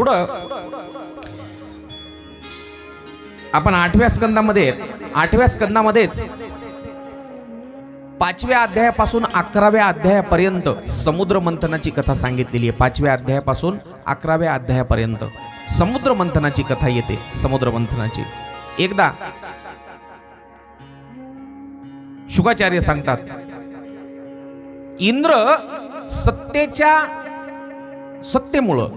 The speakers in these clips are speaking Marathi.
पुढं आपण 8व्या स्कंदामध्येच 5व्या अध्यायापासून 11व्या अध्यायापर्यंत समुद्र मंथनाची कथा सांगितलेली आहे। 5व्या अध्यायापासून 11व्या अध्यायापर्यंत समुद्र मंथनाची कथा येते। समुद्र मंथनाची एकदा शुकाचार्य सांगतात, इंद्र सत्तेमुळं,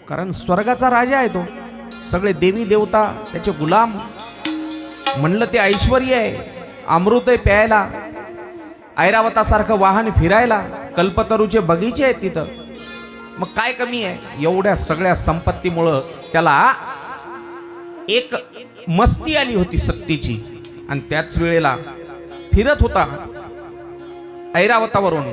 कारण स्वर्गाचा राजा आहे तो, सगळे देवी देवता त्याचे गुलाम, म्हणलं ते ऐश्वर्य आहे, अमृत आहे प्यायला, ऐरावतासारखं वाहन फिरायला, कल्पतरूचे बगीचे आहेत तिथं, मग काय कमी आहे? एवढ्या सगळ्या संपत्तीमुळं त्याला एक मस्ती आली होती सत्तेची, आणि त्याच वेळेला फिरत होता ऐरावतावरून,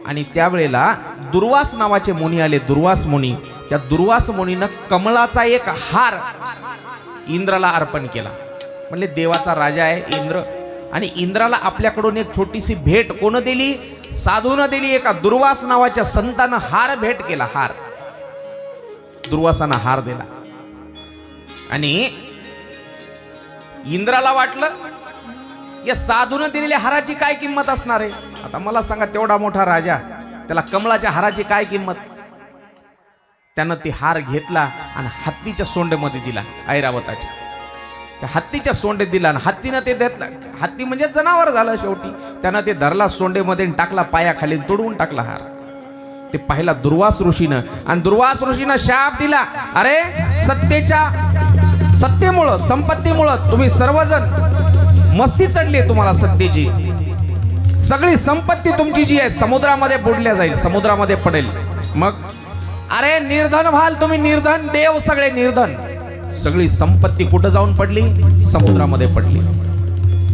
आणि त्यावेळेला दुर्वास नावाचे मुनी आले, दुर्वास मुनी। त्या दुर्वास मुनीनं कमळाचा एक हार इंद्राला अर्पण केला। म्हणले देवाचा राजा आहे इंद्र, आणि इंद्राला आपल्याकडून एक छोटीशी भेट कोण दिली? साधून दिली। एका दुर्वास नावाच्या संतानं हार भेट केला, हार दुर्वासानं हार दिला, आणि इंद्राला वाटलं या साधून दिलेल्या हाराची काय किंमत असणार आहे? आता मला सांगा, तेवढा मोठा राजा, त्याला कमळाच्या हाराची काय किंमत? त्यानं ती हार घेतला आणि हत्तीच्या सोंडेमध्ये दिला, ऐरावताच्या त्या हत्तीच्या सोंडेत दिला, आणि हत्तीनं ते घेतला, हत्ती म्हणजे जनावर झालं शेवटी, त्यानं ते धरला सोंडेमध्ये टाकला, पायाखाली तुडवून टाकला हार। ते पाहिला दुर्वास ऋषीनं, आणि दुर्वास ऋषीनं शाप दिला, अरे सत्तेमुळं, संपत्तीमुळं तुम्ही सर्वजण मस्ती चढली तुम्हाला सत्तेची, सगळी संपत्ती तुमची जी आहे समुद्रामध्ये बुडल्या जाईल, समुद्रामध्ये पडेल। मग अरे निर्धन व्हाल तुम्ही, निर्धन देव, सगळे निर्धन, सगळी संपत्ती कुठं जाऊन पडली? समुद्रामध्ये पडली।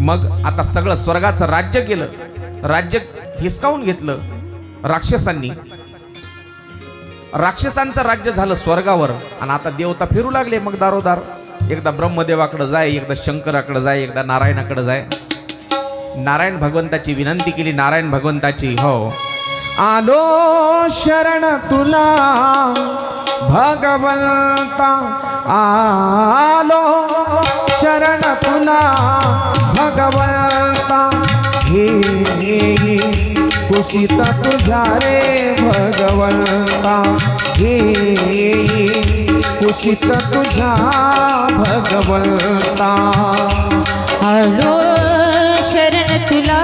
मग आता सगळं स्वर्गाचं राज्य केलं, राज्य हिसकावून घेतलं राक्षसांनी, राक्षसांचं राज्य झालं स्वर्गावर, आणि आता देवता फिरू लागले मग दारोदार, एकदा ब्रह्मदेवाकडे जाय, एकदा शंकराकडे जाय, एकदा नारायणाकडे जाय। नारायण भगवंताची विनंती केली, नारायण भगवंताची, हो, आलो शरण तुला भगवंता, आलो शरण तुला भगवंता, हे कुशीत तुझ्या रे भगवंता, हे कुशीत तुझ्या भगवंता, आलो शरण तुला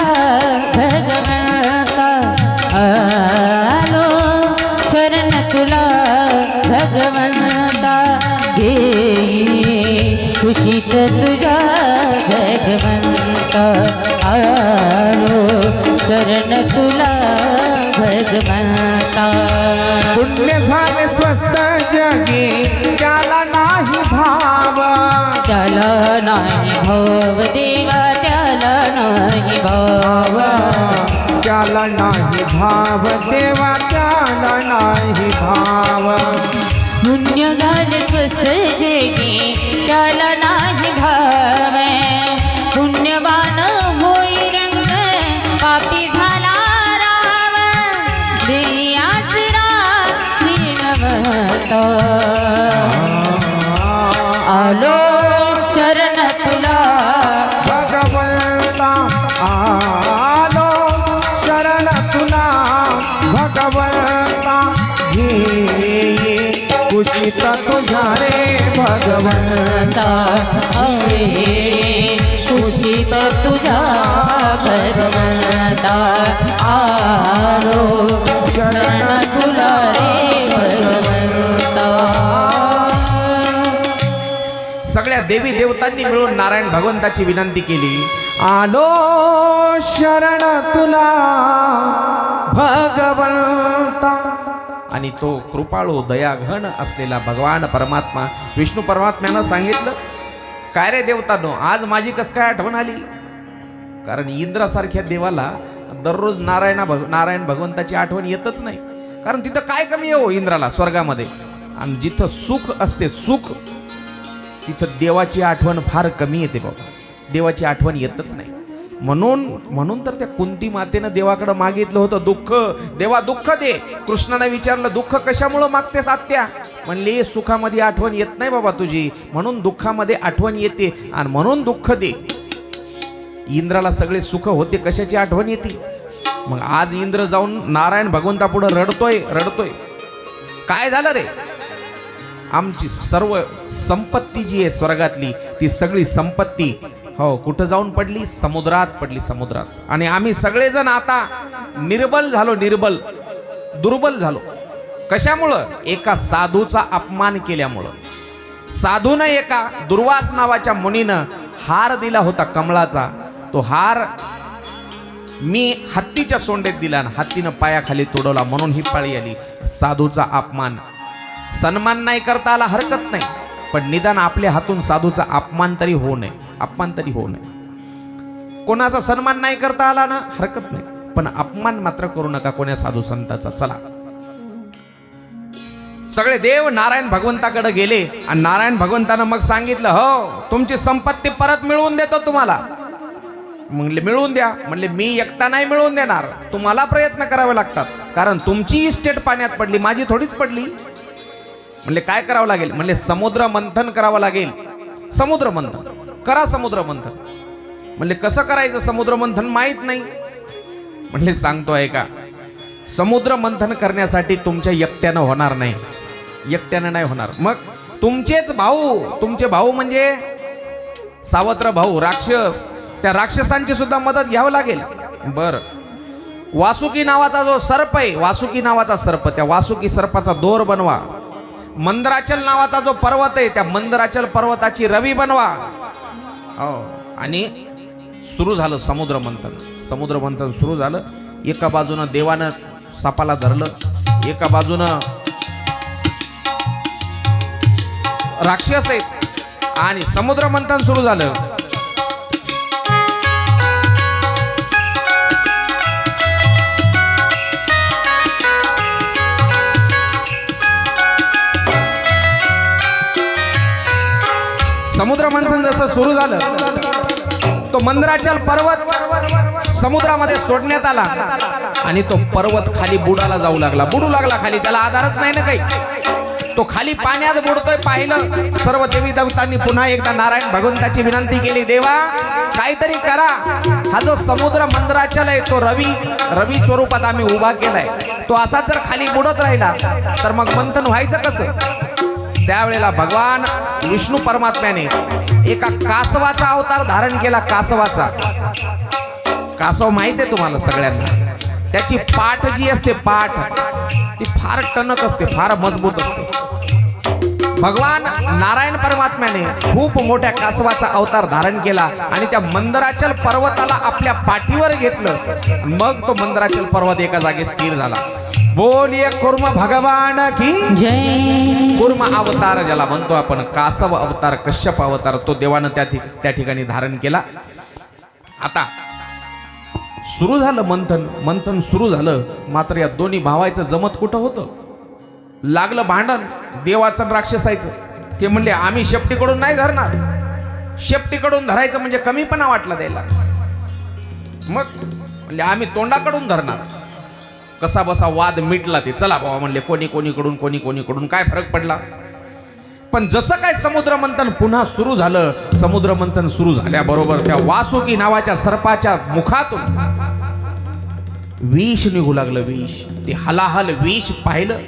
भगवंता, आलो शरण तुला भगवंता, हे कुशीत तुझ्या भगवंता, आलो शरण तुला भगवंता। पुण्य झाले स्वस्त जगी त्याला नाही भाव, त्याला नाही भाव देवा, त्याला नाही भाव, त्याला नाही भाव देवा, त्याला नाही भाव, पुण्य झाले स्वस्त जगी त्याला नाही भाव, पुण्यवान होई रंग पापी झाला राव, दिली आसरा दीनवंत, आलो शरण तुला भगवंता, आलो शरण तुला भगवंता, हे कुशीत तुझ्या रे भगवंता, अरे कुशीत तुझा भगवंता, आलो शरण तुला रे भगवंता। सगळ्या देवी देवतांनी मिळून नारायण भगवंताची विनंती केली, आलो शरण तुला भगवंता, आणि तो कृपाळू दयाघन असलेला भगवान परमात्मा विष्णू परमात्म्यानं सांगितलं, काय रे देवतांनो, आज माझी कस काय आठवण आली? कारण इंद्रासारख्या देवाला दररोज नारायण भगवंताची आठवण येतच नाही, कारण तिथं काय कमी आहे हो इंद्राला स्वर्गामध्ये, आणि जिथं सुख असते, सुख, तिथं देवाची आठवण फार कमी येते बाबा, देवाची आठवण येतच नाही। म्हणून तर त्या कुंती मातेनं देवाकडे मागितलं होतं दुःख. देवा दुःख दे. कृष्णाने विचारलं दुःख कशामुळं मागतेस आत्या? म्हणली सुखामध्ये आठवण येत नाही बाबा तुझी, म्हणून दुःखामध्ये आठवण येते आणि म्हणून दुःख दे. इंद्राला सगळे सुख होते, कशाची आठवण येते? मग आज इंद्र जाऊन नारायण भगवंता पुढे रडतोय. काय झालं रे? आमची सर्व संपत्ती जी आहे स्वर्गातली ती सगळी संपत्ती हो कुठं जाऊन पडली? समुद्रात पडली, समुद्रात. आणि आम्ही सगळेजण आता दुर्बल झालो. कशामुळं? एका साधूचा अपमान केल्यामुळं. साधूनं एका दुर्वास नावाच्या मुनीनं हार दिला होता कमळाचा. तो हार मी हत्तीच्या सोंडेत दिला आणि हत्तीनं पायाखाली तोडवला, म्हणून ही पाळी आली. साधूचा अपमान. सन्मान नाही करता आला हरकत नाही, पण निदान आपल्या हातून साधूचा अपमान तरी होऊ नये. कोणाचा सन्मान नाही करता आला ना हरकत नाही, पण अपमान मात्र करू नका कोण्या साधू संताचा. चला सगळे देव नारायण भगवंताकडे गेले आणि नारायण भगवंतानं मग सांगितलं हो तुमची संपत्ती परत मिळवून देतो तुम्हाला. म्हणले मिळवून द्या. म्हणले मी एकटा नाही मिळवून देणार, तुम्हाला प्रयत्न करावे लागतात, कारण तुमची इस्टेट पाण्यात पडली, माझी थोडीच पडली. म्हणले काय करावं लागेल? म्हणले समुद्र मंथन करावं लागेल. समुद्र मंथन करा. समुद्र मंथन. म्हणले कसं करायचं समुद्र मंथन? माहित नाही. म्हणले सांगतो ऐका. समुद्र मंथन करण्यासाठी तुमच्या एकट्यानं होणार नाही, एकट्यानं नाही होणार. मग तुमचेच भाऊ, तुमचे भाऊ म्हणजे सावत्र भाऊ राक्षस, त्या राक्षसांची सुद्धा मदत घ्यावं लागेल. बर वासुकी नावाचा जो सर्प आहे, वासुकी नावाचा सर्प, त्या वासुकी सर्पाचा दोर बनवा. मंदराचल नावाचा जो पर्वत आहे त्या मंदराचल पर्वताची रवी बनवा. आणि सुरू झालं समुद्र मंथन. समुद्र मंथन सुरू झालं. एका बाजूनं देवानं सापाला धरलं, एका बाजूनं राक्षस आहेत आणि समुद्र मंथन सुरू झालं. समुद्र मंथन जसं सुरू झालं तो मंदराचल पर्वत समुद्रामध्ये सोडण्यात आला आणि तो पर्वत खाली बुडू लागला खाली. त्याला आधारच नाही ना काही. तो खाली पाण्यात बुडतोय पाहिलं. सर्व देवी देवतांनी पुन्हा एकदा नारायण भगवंताची विनंती केली, देवा काहीतरी करा. हा जो समुद्र मंदराचल आहे तो रवी स्वरूपात आम्ही उभा केलाय, तो असा जर खाली बुडत राहिला तर मग मंथन व्हायचं कसं? त्यावेळेला भगवान विष्णू परमात्म्याने एका कासवाचा अवतार धारण केला. कासव माहिती आहे तुम्हाला सगळ्यांना. त्याची पाठ जी असते, पाठ ती फार टणक असते, फार मजबूत असते. भगवान नारायण परमात्म्याने खूप मोठ्या कासवाचा अवतार धारण केला आणि त्या मंदराचल पर्वताला आपल्या पाठीवर घेतलं. मग तो मंदराचल पर्वत एका जागी स्थिर झाला. बोलिए कुर्म भगवान की जय. कुर्म अवतार ज्याला म्हणतो आपण, कासव अवतार, कश्यप अवतार, तो देवानं त्या ठिकाणी धारण केला. आता सुरू झालं मंथन सुरू झालं. मात्र या दोन्ही भावायचं जमत कुठं होतं? लागलं भांडण देवाचं आणि राक्षसायचं. ते म्हणले आम्ही शेपटीकडून नाही धरणार. शेपटीकडून धरायचं म्हणजे कमीपणा वाटला द्यायला. मग म्हणले आम्ही तोंडाकडून धरणार. कसा बसा वाद मिटला. ते चला बाबा म्हणले कोणीकडून काय फरक पडला. पण जसं काय समुद्र मंथन पुन्हा सुरू झालं, समुद्र मंथन सुरू झाल्याबरोबर त्या वासुकी नावाच्या सर्पाच्या मुखातून विष निघू लागलं. विष. ते हलाहल विष पाहिलं.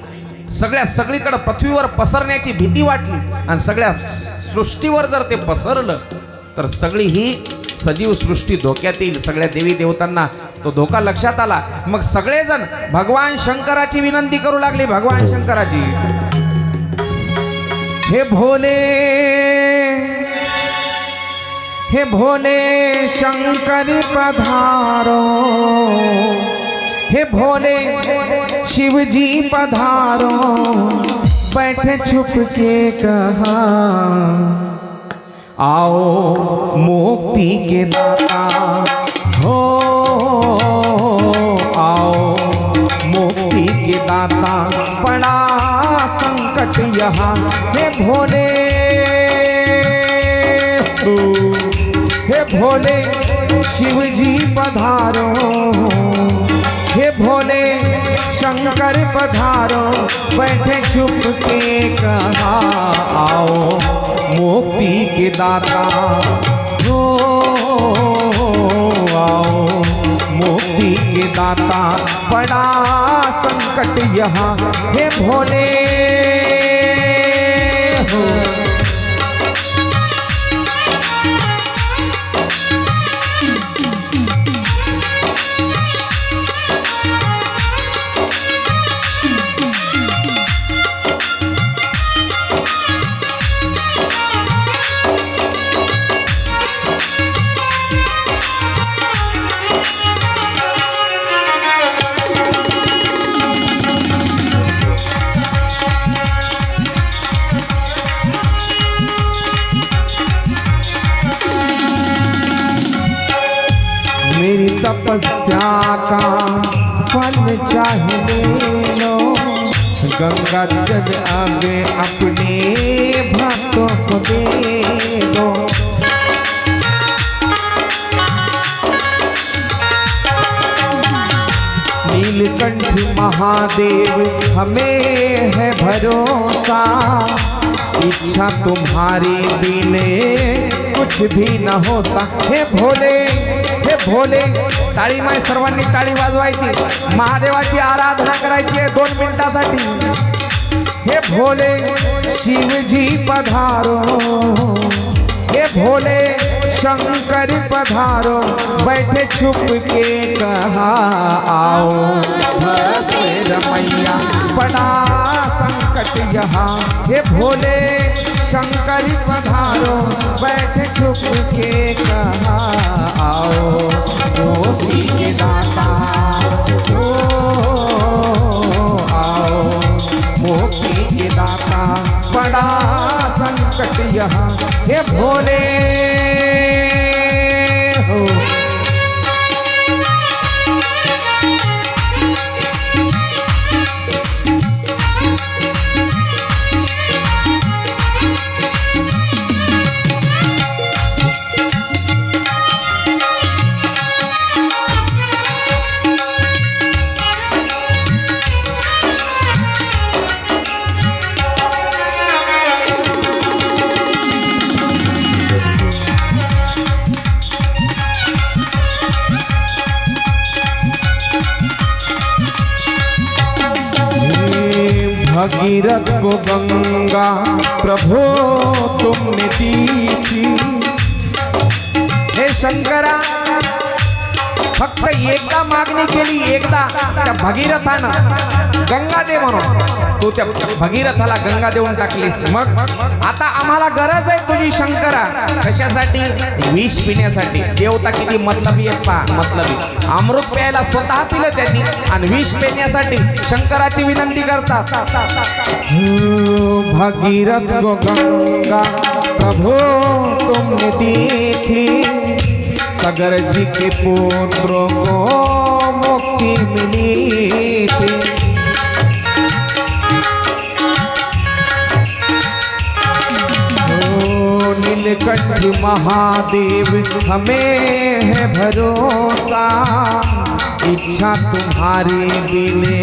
सगळीकडे पृथ्वीवर पसरण्याची भीती वाटली आणि सगळ्या सृष्टीवर जर ते पसरलं तर सगळी ही सजीव सृष्टी धोक्यात येईल. सगळ्या देवी देवतांना तो धोका लक्षात आला. मग सगळेजण भगवान शंकराची विनंती करू लागली. भगवान शंकराची, हे भोले शंकरी पधारो, हे भोले शिवजी पधारो, बैठे छुप के कहा आओ मुक्ति के दाता हो, आओ मुक्ति के दाता, पड़ा संकट यहाँ। हे भोले शिवजी पधारो, हे भोले शंकर पधारो, बैठे छुप के कहा आओ मुक्ति के दाता हो, आओ मुक्ति के दाता, बड़ा संकट यहाँ हे भोले हो। मेरी तपस्या का फल चाहे ले लो, गंगा जल आगे अपने भक्तों को दे दो। नीलकंठ महादेव हमें है भरोसा, इच्छा तुम्हारी बिने कुछ भी न होता। हे भोले, हे भोले, टाळी माय सर्वांनी टाळी वाजवायची, महादेवाची आराधना करायची आहे 2 मिनिटासाठी। हे भोले शिवजी पधारो, हे भोले शंकर पधारो, बैठे छुप के कहा आओ रमैया, बड़ा संकट यहाँ हे भोले शंकर पधारो, बैठे छुप के कहा आओ मुक्ति के दाता हो, आओ मुक्ति के दाता, बड़ा संकट यहाँ हे भोले हो। भगीरथ को गंगा प्रभो तुमने दी थी, हे शंकरा फक्त एकदा मागणी केली, एकदा त्या भगीरथानं गंगा दे म्हणून तू त्या भगीरथाला गंगा देऊन टाकलीस। मग आता आम्हाला गरज आहे तुझी शंकरा, कशासाठी? विष पिण्यासाठी। देवता किती मतलबी आहेत पहा, मतलबी। अमृत प्यायला स्वतः पिलं त्यांनी आणि विष पिण्यासाठी शंकराची विनंती करतात। भगीरथ को गंगा प्रभो तुमने दी थी, सागर जी के पुत्रों को मुक्ति मिली थी। नीलकंठ महादेव हमें है भरोसा, इच्छा तुम्हारी बिने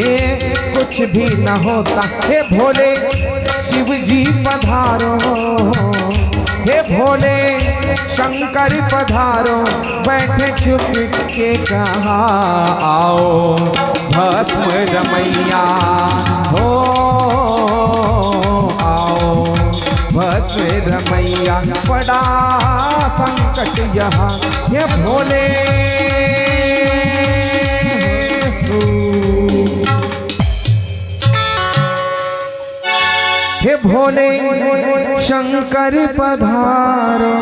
कुछ भी न होता। हे भोले शिवजी पधारो, हे भोले शंकर पधारो, बैठे छुप के कहा आओ भस्म रमैया हो, आओ भस्म रमैया, बड़ा संकट यहाँ ये भोले हे भोले शंकर पधारो।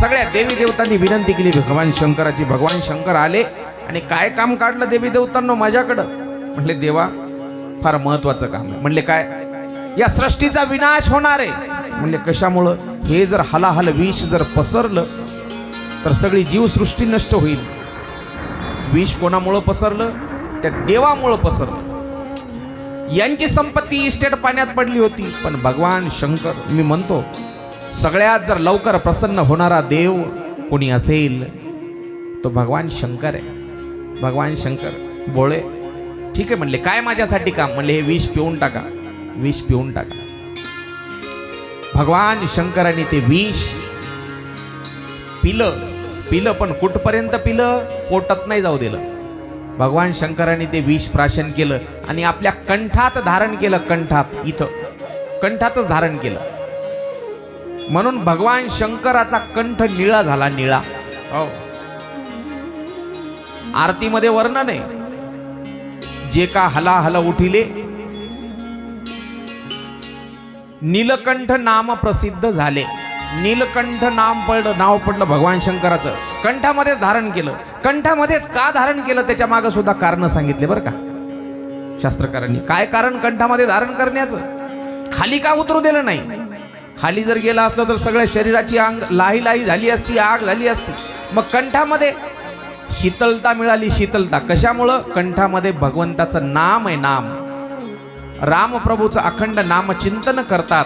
सगळ्या देवी देवतांनी विनंती केली भगवान शंकराची। भगवान शंकर आले आणि काय काम काढलं देवी देवतांनो माझ्याकडं? म्हणले देवा फार महत्वाचं काम आहे। म्हणले काय? या सृष्टीचा विनाश होणार आहे। म्हणले कशामुळं? हे जर हलाहल विष जर पसरलं तर सगळी जीवसृष्टी नष्ट होईल। विष कोणामुळं पसरलं? त्या देवामुळं पसरलं। यांची संपत्ती इस्टेट पाण्यात पडली होती, पण भगवान शंकर, मी म्हणतो सगळ्यात जर लवकर प्रसन्न होणारा देव कोणी असेल तो भगवान शंकर आहे. भगवान शंकर बोळे ठीक आहे म्हणले, काय माझ्यासाठी काम? म्हणले हे विष पिऊन टाका, विष पिऊन टाका. भगवान शंकरांनी ते विष पिलं. पिलं पण कुठपर्यंत पिलं? पोटात नाही जाऊ दिलं. भगवान शंकरांनी ते विष प्राशन केलं आणि आपल्या कंठात धारण केलं. कंठात, इथं कंठातच धारण केलं. म्हणून भगवान शंकराचा कंठ निळा झाला. निळा. हो, आरतीमध्ये वर्णन आहे, जे का हला हला उठिले नीलकंठ नाम प्रसिद्ध झाले. नीलकंठ नाव पडलं भगवान शंकराचं. कंठामध्येच धारण केलं. कंठामध्येच का धारण केलं त्याच्या मागे सुद्धा कारण सांगितले बरं का शास्त्रकारांनी. काय कारण कंठामध्ये धारण करण्याचं? खाली का उतरू दिलं नाही? खाली जर गेला असलं तर सगळ्या शरीराची अंग लाही लाही झाली असती, आग झाली असती. मग कंठामध्ये शीतलता मिळाली. शीतलता कशामुळं? कंठामध्ये भगवंताचं नाम आहे. नाम रामप्रभूचं अखंड नामचिंतन करतात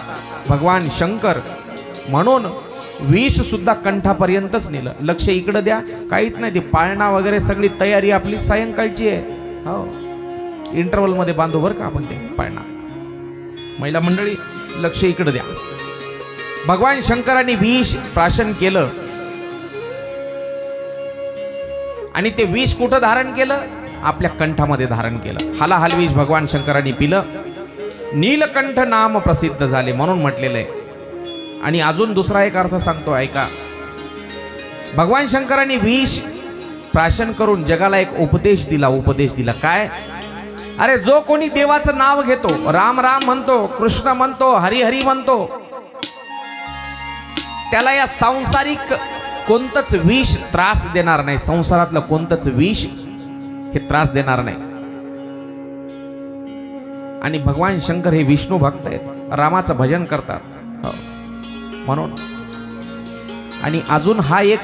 भगवान शंकर. म्हणून विष सुद्धा कंठापर्यंतच नेलं. लक्ष इकडं द्या, काहीच नाही. ती पाळणा वगैरे सगळी तयारी आपली सायंकाळची आहे. हो, इंटरव्हल मध्ये बांधू बरं का आपण ते पाळणा. महिला मंडळी लक्ष इकडं द्या. भगवान शंकरांनी विष प्राशन केलं आणि ते विष कुठं धारण केलं? आपल्या कंठामध्ये धारण केलं. हलाहल विष भगवान शंकरांनी पिलं. नीलकंठ नाम प्रसिद्ध झाले म्हणून म्हटलेलं आहे. आणि अजून दुसरा एक अर्थ सांगतो, ऐका. भगवान शंकरांनी विष प्राशन करून जगाला एक उपदेश दिला. उपदेश दिला काय? अरे जो कोणी देवाचं नाव घेतो, राम राम म्हणतो, कृष्ण म्हणतो, हरी हरी म्हणतो, त्याला या सांसारिक कोणतंच विष त्रास देणार नाही. संसारातलं कोणतंच विष हे त्रास देणार नाही. आणि भगवान शंकर हे विष्णू भक्त आहेत, रामाचं भजन करतात. हो. म्हणून आणि अजून हा एक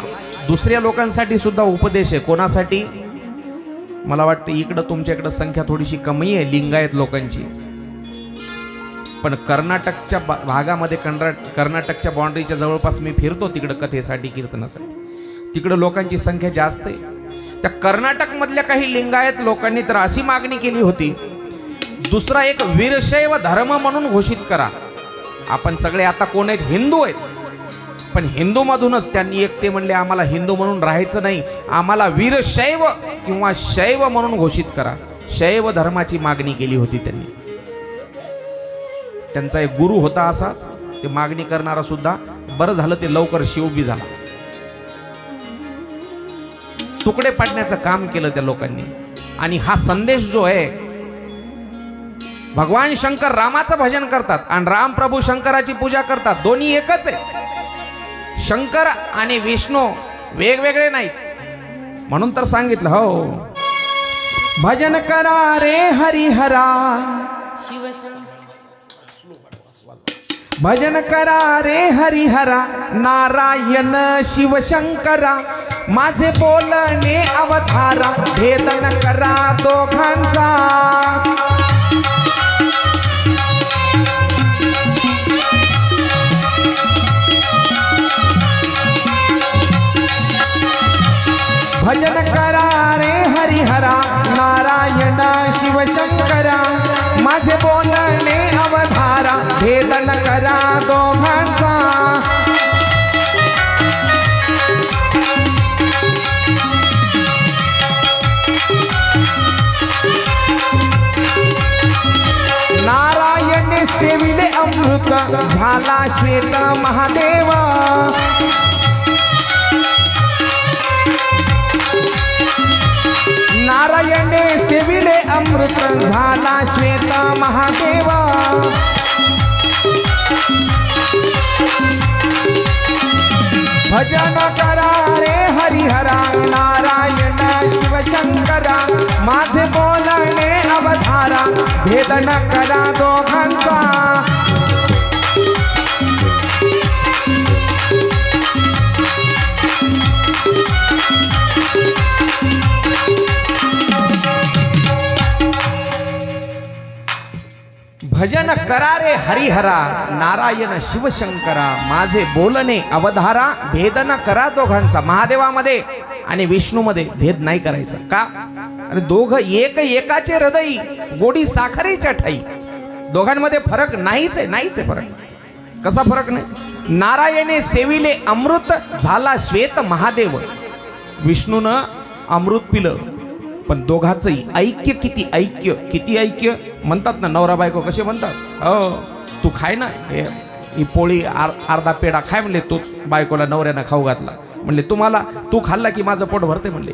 दुसऱ्या लोकांसाठी सुद्धा उपदेश आहे. कोणासाठी? मला वाटतं इकडं तुमच्याकडं संख्या थोडीशी कमी आहे लिंगायत लोकांची, पण कर्नाटकच्या भागामध्ये कर्नाटकच्या बाउंड्रीच्या जवळपास मी फिरतो तिकडं कथेसाठी, कीर्तनासाठी. तिकडं लोकांची संख्या जास्त आहे. त्या कर्नाटक मधल्या काही लिंगायत लोकांनी तर अशी मागणी केली होती, दुसरा एक वीरशैव धर्म म्हणून घोषित करा. आपण सगळे आता कोण आहेत? हिंदू आहेत. पण हिंदू मधूनच त्यांनी एक ते म्हणले, आम्हाला हिंदू म्हणून राहायचं नाही, आम्हाला वीरशैव किंवा शैव म्हणून घोषित करा. शैव धर्माची मागणी केली होती त्यांनी. त्यांचा एक गुरु होता असाच, ते मागणी करणारा सुद्धा. बरं झालं ते लवकर शिवबी झाला. तुकडे पाडण्याचं काम केलं त्या लोकांनी. आणि हा संदेश जो आहे, भगवान शंकर रामाचं भजन करतात आणि राम प्रभू शंकराची पूजा करतात. दोन्ही एकच आहे. शंकर आणि विष्णू वेगवेगळे नाहीत. म्हणून तर सांगितलं, हो भजन करा रे हरिहरा, भजन करा रे हरिहरा, नारायण शिवशंकरा, माझे बोलणे अवधारा, भेद न करा दोघांचा. भजन करा रे हरिहरा, नारायण शिवशंकरा, माझे बोलणे अवधारा, भेद न करा दोघांचा. नारायण सेविले अमृत, झाला श्वेत महादेव. नारायणे सेविले अमृत, झाला श्वेत महादेव. भजन करा रे हरिहरा, नारायण शिवशंकरा, माझे बोलणे अवधारा, भेद न करा दोघांचा. भजन करा रे हरिहरा, नारायण शिवशंकरा, माझे बोलणे अवधारा, भेद न करा दोघांचा. महादेवामध्ये आणि विष्णूमध्ये भेद नाही करायचा. का? आणि दोघं एक एकाचे हृदयी, गोडी साखरेच्या ठाई. दोघांमध्ये फरक नाहीच आहे फरक. कसा फरक नाही? नारायणे सेविले अमृत, झाला श्वेत महादेव. विष्णूनं अमृत पिलं, पण दोघांचंही ऐक्य किती ऐक्य म्हणतात ना, नवरा बायको कसे म्हणतात, हो तू खाय ना ही पोळी, अर्धा पेढा खाय म्हणले. तूच बायकोला नवऱ्यानं खाऊ घातला म्हणले, तू खाल्ला की माझं पोट भरते म्हणले.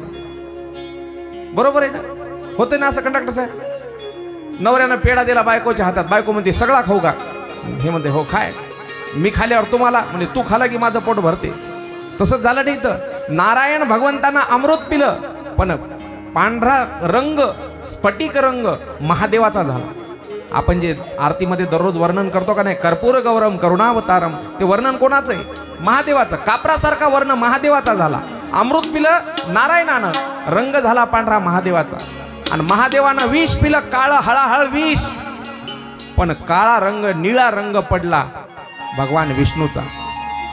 बरोबर आहे ना? होते ना असं कंडक्टर साहेब? नवऱ्यानं पेढा दिला बायकोच्या हातात, बायको म्हणते सगळा खाऊ का? हे म्हणते हो खाय. मी खाल्यावर तुम्हाला म्हणजे तू खाला की माझं पोट भरते. तसंच झालं नाही. तर नारायण भगवंतांना अमृत पिलं, पण पांढरा रंग, स्फटिक रंग महादेवाचा झाला. आपण जे आरतीमध्ये दररोज वर्णन करतो का नाही, कर्पूर गौरम करुणावतारम, ते वर्णन कोणाचं आहे? महादेवाचं. कापरासारखा वर्ण महादेवाचा झाला. अमृत पिलं नारायणानं, रंग झाला पांढरा महादेवाचा. आणि महादेवानं विष पिलं, काळं हळाहळ विष, पण काळा रंग निळा रंग पडला भगवान विष्णूचा.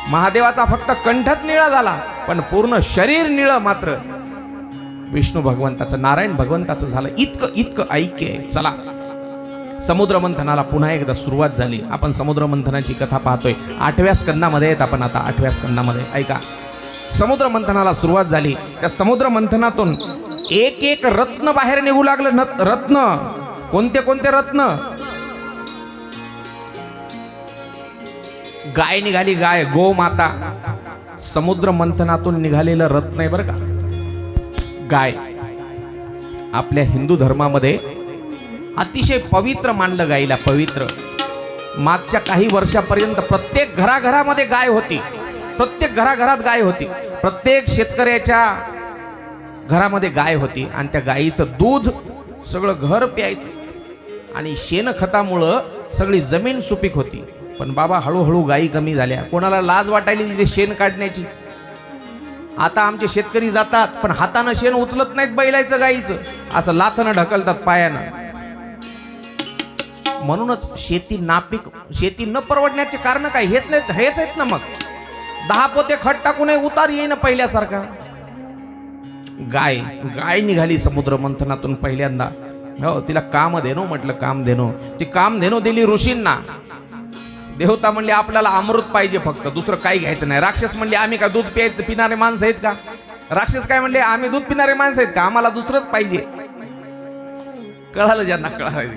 महादेवाचा फक्त कंठच निळा झाला, पण पूर्ण शरीर निळं मात्र विष्णू भगवंताचं, नारायण भगवंताचं झालं. इतकं ऐक्य आहे. चला, समुद्र मंथनाला पुन्हा एकदा सुरुवात झाली. आपण समुद्र मंथनाची कथा पाहतोय. 8व्या स्कंदामध्ये आहेत आपण आता. 8व्या स्कंदामध्ये ऐका, समुद्र मंथनाला सुरुवात झाली. त्या समुद्र मंथनातून एक रत्न बाहेर निघू लागलं. रत्न कोणते रत्न? गाय निघाली, गाय, गो माता. समुद्र मंथनातून निघालेलं रत्न आहे बरं का गाय. आपल्या हिंदू धर्मामध्ये अतिशय पवित्र मानलं गायीला, पवित्र. मागच्या काही वर्षापर्यंत प्रत्येक घराघरामध्ये गाय होती. प्रत्येक घराघरात गाय होती. प्रत्येक शेतकऱ्याच्या घरामध्ये गाय होती. आणि त्या गायीचं दूध सगळं घर प्यायचं. आणि शेणखतामुळं सगळी जमीन सुपीक होती. पण बाबा हळूहळू गायी कमी झाल्या. कोणाला लाज वाटायली तिथे शेण काढण्याची. आता आमचे शेतकरी जातात, पण हातानं शेण उचलत नाहीत बैलाचं गायीचं, असं लाथनं ढकलतात पायानं. म्हणूनच शेती न परवडण्याचे कारण काय? हेच आहेत ना. मग 10 पोते खत टाकूनही उतार येईना पहिल्यासारखा. गाय निघाली समुद्र मंथनातून पहिल्यांदा. हो, तिला कामधेनू म्हटलं, कामधेनू. ती कामधेनू दिली ऋषींना. देवता म्हणले आपल्याला अमृत पाहिजे, फक्त दुसरं काही घ्यायचं नाही. राक्षस म्हणले आम्ही का दूध पिणारे माणसं आहेत का? राक्षस काय म्हणले, आम्ही दूध पिणारे माणसं आहेत का? आम्हाला दुसरंच पाहिजे. कळालं ज्यांना कळालं.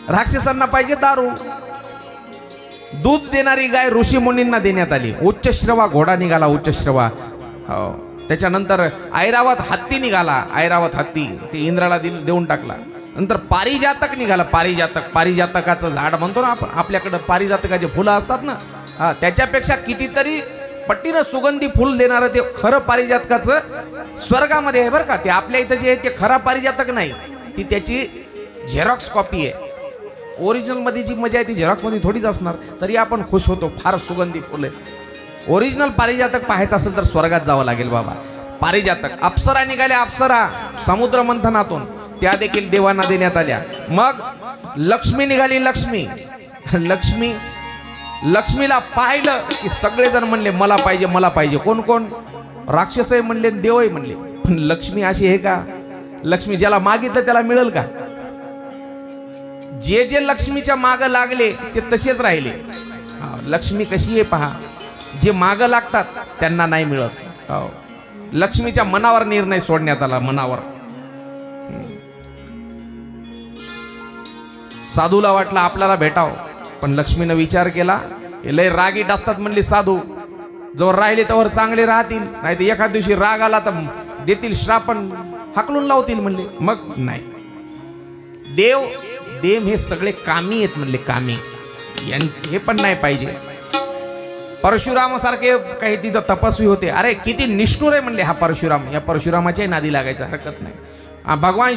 राक्षसांना पाहिजे दारू. दूध देणारी गाय ऋषी मुनींना देण्यात आली. उच्चश्रवा घोडा निघाला, उच्चश्रवा. हो, त्याच्यानंतर ऐरावत हत्ती निघाला. ऐरावत हत्ती ते इंद्राला देऊन टाकला. नंतर पारिजातक निघाला. पारिजातकाचं झाड म्हणतो ना आपण, आपल्याकडं पारिजातकाचे फुलं असतात ना, हा, त्याच्यापेक्षा कितीतरी पट्टीनं सुगंधी फुल देणारं ते खरं पारिजातकाचं स्वर्गामध्ये आहे बरं का. ते आपल्या इथं जे आहे ते खरा पारिजातक नाही, ती त्याची झेरॉक्स कॉपी आहे. ओरिजिनल मध्ये जी मजा आहे ती झेरॉक्स मध्ये थोडीच असणार. तरी आपण खुश होतो, फार सुगंधी फुल आहे. ओरिजिनल पारिजातक पाहायचं असेल तर स्वर्गात जावं लागेल बाबा. पारिजातक. अप्सरा निघाल्या, अप्सरा समुद्र मंथनातून, त्या देखील देवांना देण्यात आल्या. मग लक्ष्मी निघाली. लक्ष्मीला पाहिलं की सगळेजण म्हणले मला पाहिजे. कोण राक्षसही म्हणले, देवही म्हणले. पण लक्ष्मी अशी आहे का? लक्ष्मी ज्याला मागितलं त्याला मिळेल का? जे लक्ष्मीच्या माग लागले ते तसेच राहिले. लक्ष्मी कशी आहे पहा. जे माग लागतात त्यांना नाही मिळत. लक्ष्मीच्या मनावर निर्णय सोडण्यात आला, मनावर. साधूला वाटलं आपल्याला भेटावं, पण लक्ष्मीनं विचार केला, हे लय रागीट असतात म्हणली साधू. जवळ राहिले त्यावर चांगले राहतील, नाही तर एखाद दिवशी राग आला तर देतील श्रापण, हाकलून लावतील म्हणले. मग नाही. देव हे सगळे कामी आहेत म्हणले, कामी. हे पण नाही पाहिजे. परशुराम सारखे काही तिथं तपस्वी होते. अरे किती निष्ठुर आहे म्हणले हा परशुराम. या परशुरामाच्या नादी लागायचं हरकत नाही. भगवान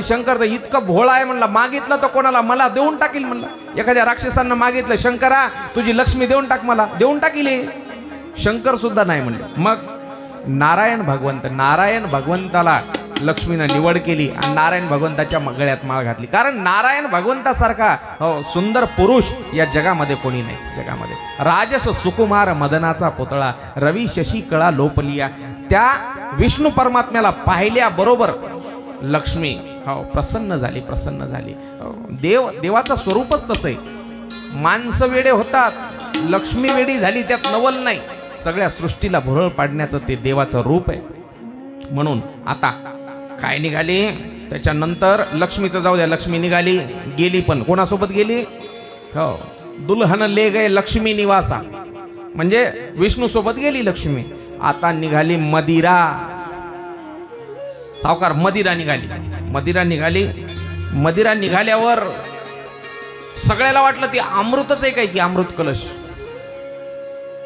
शंकर तर इतकं भोळा आहे म्हणला, मागितलं तर कोणाला मला देऊन टाकील म्हणला. एखाद्या राक्षसांना मागितलं, शंकरा तुझी लक्ष्मी देऊन टाक, मला देऊन टाकील. शंकर सुद्धा नाही म्हणले. मग नारायण भगवंताला लक्ष्मीनं निवड केली आणि नारायण भगवंताच्या गळ्यात माळ घातली. कारण नारायण भगवंतासारखा हो सुंदर पुरुष या जगामध्ये कोणी नाही. जगामध्ये राजस सुकुमार मदनाचा पुतळा रवी शशी कळा लोपलिया. त्या विष्णू परमात्म्याला पाहिल्याबरोबर लक्ष्मी हो प्रसन्न झाली. देवाचं स्वरूपच तसं आहे. माणसं वेडे होतात, लक्ष्मी वेडी झाली त्यात नवल नाही. सगळ्या सृष्टीला भुरळ पाडण्याचं ते देवाचं रूप आहे. म्हणून आता काय निघाली त्याच्यानंतर लक्ष्मीचं जाऊ द्या, लक्ष्मी निघाली गेली. पण कोणासोबत गेली? हो दुल्हन ले गए लक्ष्मी निवासा, म्हणजे विष्णू सोबत गेली लक्ष्मी. आता निघाली मदिरा. सावकार मदिरा निघाली. मदिरा निघाल्यावर सगळ्याला वाटलं ती अमृतच आहे काय की अमृत कलश.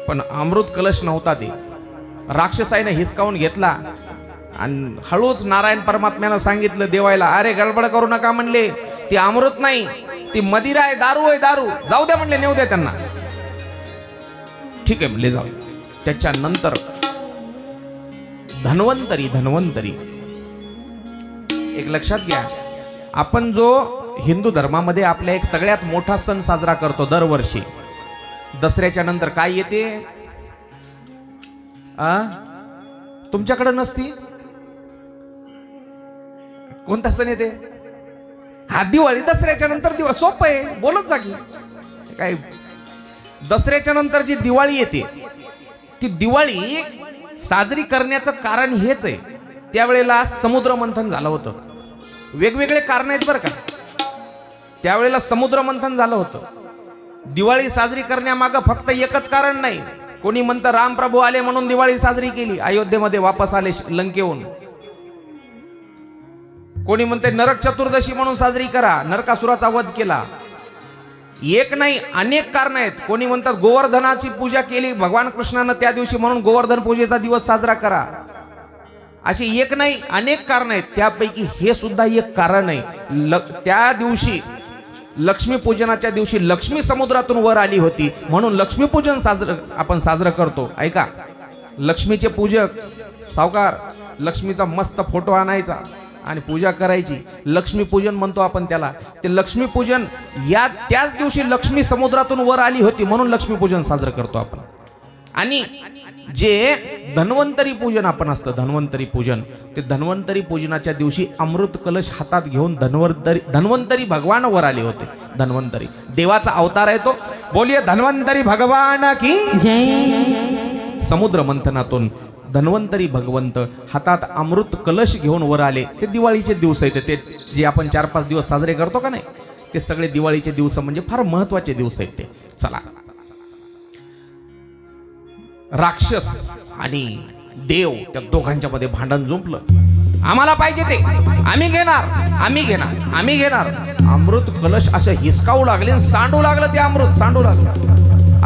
पण अमृत कलश नव्हता. ते राक्षसाईने हिसकावून घेतला आणि हळूच नारायण परमात्म्यानं सांगितलं देवायला, अरे गडबड करू नका म्हणले, ती अमृत नाही, ती मदिरा आहे, दारू आहे, दारू. जाऊ द्या म्हणले, नेऊ द्या त्यांना. ठीक आहे म्हणले, जाऊ. त्याच्यानंतर धन्वंतरी एक लक्षात घ्या, आपण जो हिंदू धर्मामध्ये आपल्या एक सगळ्यात मोठा सण साजरा करतो दरवर्षी, दसऱ्याच्या नंतर काय येते? तुमच्याकडे नसती? कोणता सण येते? हा दिवाळी. दसऱ्याच्या नंतर दिवाळी. सोपं आहे, बोलत जा की काय. दसऱ्याच्या नंतर जी दिवाळी येते, ती दिवाळी साजरी करण्याचं कारण हेच आहे. त्यावेळेला समुद्र मंथन झालं होतं. वेगवेगळे कारण आहेत बरं का. त्यावेळेला समुद्र मंथन झालं होतं. दिवाळी साजरी करण्यामागं फक्त एकच कारण नाही. कोणी म्हणतं रामप्रभू आले म्हणून दिवाळी साजरी केली, अयोध्येमध्ये वापस आले लंकेहून. कोणी म्हणते नरक चतुर्दशी म्हणून साजरी करा, नरकासुराचा वध केला. एक नाही, अनेक कारण आहेत. कोणी म्हणतात गोवर्धनाची पूजा केली भगवान कृष्णानं त्या दिवशी म्हणून गोवर्धन पूजेचा दिवस साजरा करा. अशी एक नाही, अनेक कारण आहेत. त्यापैकी हे सुद्धा एक कारण आहे. त्या दिवशी लक्ष्मी पूजनाच्या दिवशी लक्ष्मी समुद्रातून वर आली होती म्हणून लक्ष्मीपूजन आपण साजरं करतो. ऐका, लक्ष्मीचे पूजक सावकार लक्ष्मीचा मस्त फोटो आणायचा आणि पूजा करायची. लक्ष्मीपूजन म्हणतो आपण त्याला. ते लक्ष्मीपूजन या त्याच दिवशी लक्ष्मी समुद्रातून वर आली होती म्हणून लक्ष्मीपूजन साजरं करतो आपण. आणि जे धन्वंतरी पूजन आपण असतं, धन्वंतरी पूजन, ते धन्वंतरी पूजनाच्या दिवशी अमृत कलश हातात घेऊन धन्वंतरी भगवान वर आले होते. धन्वंतरी देवाचा अवतार आहे तो. बोलिये धन्वंतरी भगवान की जय. समुद्र मंथनातून धन्वंतरी भगवंत हातात अमृत कलश घेऊन वर आले. ते दिवाळीचे दिवस आहेत. ते जे आपण 4-5 दिवस साजरे करतो का नाही, ते सगळे दिवाळीचे दिवस म्हणजे फार महत्वाचे दिवस आहेत ते. चला, राक्षस आणि देव त्या दोघांच्या मध्ये भांडण जुंपलं. आम्हाला पाहिजे ते, आम्ही घेणार. अमृत कलश असे हिसकावू लागले, सांडू लागलं. ते अमृत सांडू लागलं.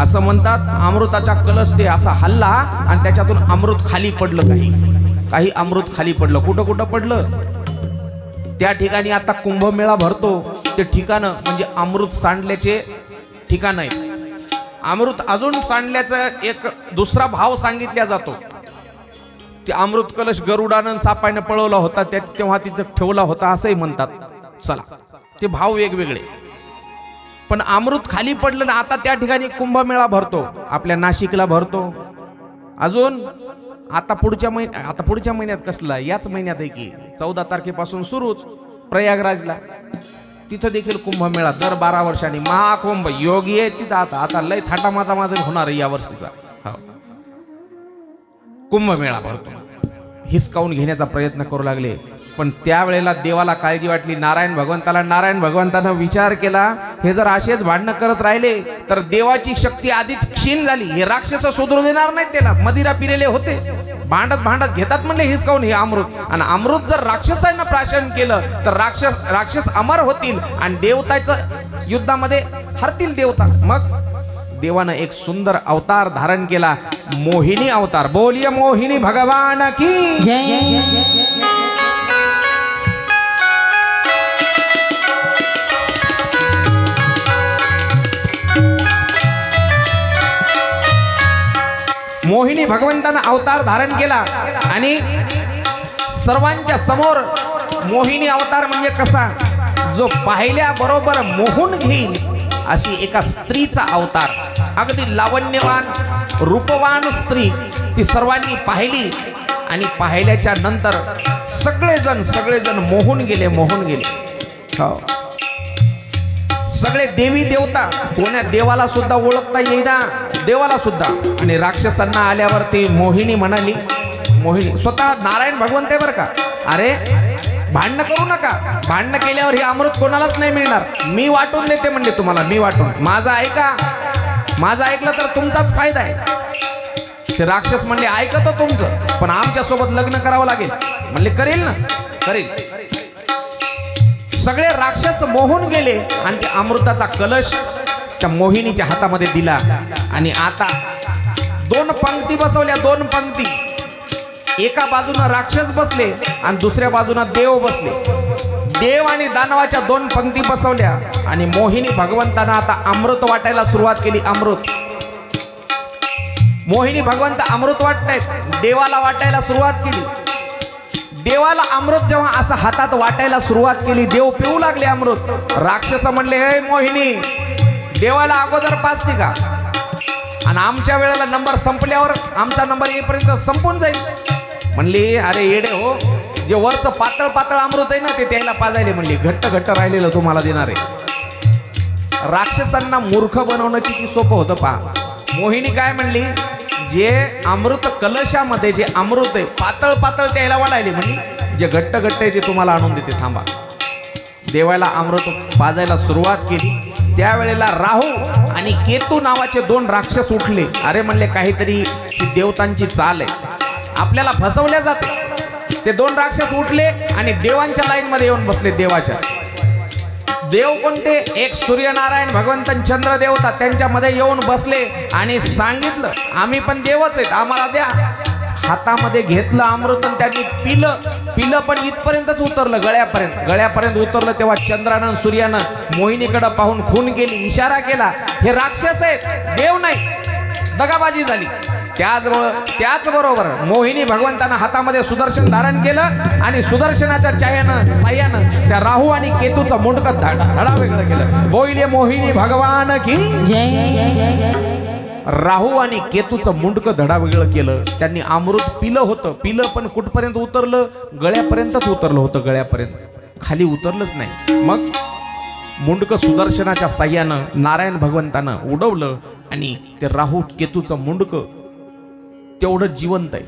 असं म्हणतात अमृताचा कलश ते असा हल्ला आणि त्याच्यातून अमृत खाली पडलं. काही अमृत खाली पडलं. कुठं पडलं? त्या ठिकाणी आता कुंभमेळा भरतो ते ठिकाण म्हणजे अमृत सांडल्याचे ठिकाण आहे. अमृत अजून सांडल्याचा एक दुसरा भाव सांगितला जातो. ते अमृत कलश गरुडानं सापाने पळवला होता, तेव्हा तिथं ठेवला होता असंही म्हणतात. चला, ते भाव वेगवेगळे. पण अमृत खाली पडलं ना. आता त्या ठिकाणी कुंभमेळा भरतो, आपल्या नाशिकला भरतो. अजून आता पुढच्या महिन्यात कसला? याच महिन्यात आहे की 14 तारखेपासून सुरूच प्रयागराजला. तिथं देखील कुंभमेळा दर 12 वर्षांनी महाकुंभ योगी आहे तिथं. आता लय थाटामाटा माझं होणार आहे या वर्षीचा. हो, कुंभमेळा भरतो. हिसकावून घेण्याचा प्रयत्न करू लागले. पण त्यावेळेला देवाला काळजी वाटली, नारायण भगवंतानं विचार केला, हे जर असेच भांडणं करत राहिले तर देवाची शक्ती आधीच क्षीण झाली. हे राक्षस सुधरू देणार नाहीत. त्याला मदिरा पिलेले होते, भांडत घेतात म्हणले हिसकावून हे अमृत. आणि अमृत जर राक्षसांना प्राशन केलं तर राक्षस अमर होतील आणि देवताचं युद्धामध्ये हरतील देवता. मग देवानं एक सुंदर अवतार धारण केला, मोहिनी अवतार. बोलिये मोहिनी भगवान की जय. मोहिनी भगवंतानं अवतार धारण केला आणि सर्वांच्या समोर मोहिनी अवतार म्हणजे कसा, जो पाहिल्या बरोबर मोहून घेईल अशी एका स्त्रीचा अवतार. अगदी लावण्यवान रूपवान स्त्री ती सर्वांनी पाहिली आणि पाहिल्याच्या नंतर सगळेजण मोहून गेले. हो. सगळे देवी देवता, कोण्या देवाला सुद्धा ओळखता येईना, देवाला सुद्धा. आणि राक्षसांना आल्यावर ती मोहिनी म्हणाली, मोहिनी स्वतः नारायण भगवंत आहे बरं का, अरे भांडणं करू नका, भांडणं केल्यावर हे अमृत कोणालाच नाही मिळणार, मी वाटून देते म्हणले तुम्हाला, मी वाटून, माझं ऐका, माझं ऐकलं तर तुमचाच फायदा आहे. ते राक्षस म्हणले ऐकतो तुमचं, पण आमच्या सोबत लग्न करावं लागेल. म्हणले करेल ना, करेल. सगळे राक्षस मोहून गेले आणि त्या अमृताचा कलश त्या मोहिनीच्या हातामध्ये दिला. आणि आता 2 पंक्ती बसवल्या, 2 पंक्ती. एका बाजूनं राक्षस बसले आणि दुसऱ्या बाजूनं देव बसले. देव आणि दानवाच्या 2 पंक्ती बसवल्या आणि मोहिनी भगवंतानं आता अमृत वाटायला सुरुवात केली. अमृत, मोहिनी भगवंत अमृत वाटतायत, देवाला वाटायला सुरुवात केली. देवाला अमृत जेव्हा असं हातात वाटायला सुरुवात केली, देव पिऊ लागले अमृत. राक्षस म्हणले, हे मोहिनी, देवाला अगोदर पाजते का, आणि आमच्या वेळेला नंबर संपल्यावर आमचा नंबर येईपर्यंत संपून जाईल. म्हणली अरे येडे हो, जे वरचं पातळ पातळ अमृत आहे ना ते त्याला पाजायले. म्हणली घट्ट घट्ट राहिलेलं तुम्हाला देणार आहे. राक्षसांना मूर्ख बनवणं किती सोपं होतं पहा. मोहिनी काय म्हणली, जे अमृत कलशामध्ये जे अमृत आहे पातळ पातळ त्याला वाढायले, म्हणजे जे घट्ट घट्ट आहे ते तुम्हाला आणून देते, थांबा. देवाला अमृत पाजायला सुरुवात केली. त्यावेळेला राहू आणि केतू नावाचे 2 राक्षस उठले. अरे म्हणले काहीतरी ही देवतांची चाल आहे, आपल्याला फसवल्या जाते. ते 2 राक्षस उठले आणि देवांच्या लाईन मध्ये येऊन बसले. देवाच्या देव कोणते, एक सूर्यनारायण भगवंत चंद्र देवता त्यांच्यामध्ये येऊन बसले आणि सांगितलं आम्ही पण देवच आहेत, आम्हाला द्या. हातामध्ये घेतलं अमृत आणि त्यांनी पिलं पण इथपर्यंतच उतरलं, गळ्यापर्यंत उतरलं. तेव्हा चंद्रानं सूर्यानं मोहिनीकडे पाहून खून केली, इशारा केला, हे राक्षस आहेत, देव नाही. दगाबाजी झाली. त्याचबरोबर मोहिनी भगवंतानं हातामध्ये सुदर्शन धारण केलं आणि सुदर्शनाच्या साह्यानं त्या राहू आणि केतूचं मुंडकं धडा वेगळं केलं. बोले मोहिनी भगवान की जय. राहू आणि केतूचं मुंडकं धडा वेगळं केलं. त्यांनी अमृत पिलं पण कुठपर्यंत उतरलं, गळ्यापर्यंतच उतरलं होतं, गळ्यापर्यंत, खाली उतरलंच नाही. मग मुंडकं सुदर्शनाच्या साह्यानं नारायण भगवंतानं उडवलं आणि ते राहू केतूचं मुंडकं तेवढं जिवंत आहे.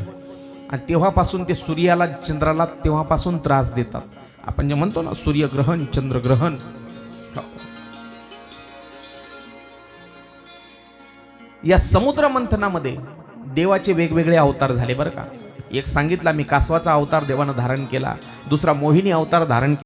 आणि तेव्हापासून ते सूर्याला चंद्राला तेव्हापासून त्रास देतात. आपण जे म्हणतो ना सूर्यग्रहण चंद्रग्रहण. या समुद्र मंथनामध्ये देवाचे वेगवेगळे अवतार झाले बरं का. एक सांगितला मी, कासवाचा अवतार देवानं धारण केला, दुसरा मोहिनी अवतार धारण